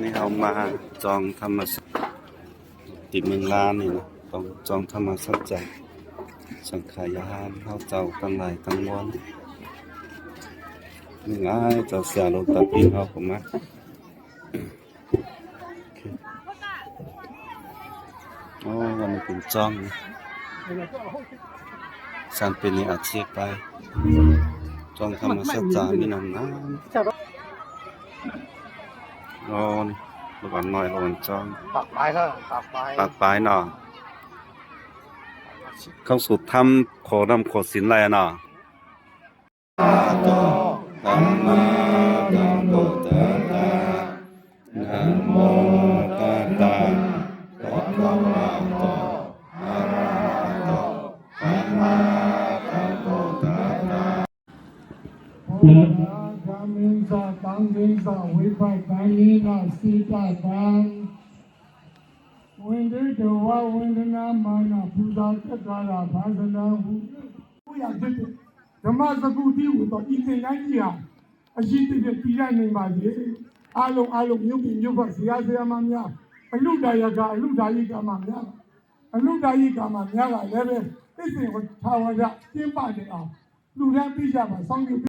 นี่เรามาจองธรรมศาสตร์ติดเมืองลานนี่นะต้องจองธรรมศาสตร์จากสังขายานเฮาเจ้าทั้งหลายทั้งมวลนี่ง่ายเจ้าเสียลงตะปีเฮาก็มาโอ้วันนี้เป็นจองสันเป็นอาชีพไปจองธรรมศาสตร์จามีน้ำน้ำโอ้ระวังหน่อยระวังจองปากปลายครับปากปลายปลายเนาะเข้าสู่ถ้ำขอน้ำขอศีลอะไรเนาะธัมมาธัมโมตัสสะนะโมตัสสะภะคะวะโตอะระหะโตสัมมาสัมพุทธัสสะธรรมิสะตังวิสะวิปัสสนินาสิตาตังวินเดตวะวินเดนามานะพุทธะกัตระภาสนาหุผู้อยากจะธรรมะสกุลที่อุตอีกอย่างนี้อ่ะอาชีพที่ปีละหนึ่งบาทอาลงยุบพักเสียมาเนี่ยอลุดายกาอลุดายิกามาเนี่ยอลุดายิกามาเนี่ยก็เลยเป็นสิ่งที่ทาวะจะเต็มบ้านเลยอ่ะดูแลพี่ชายมาสอง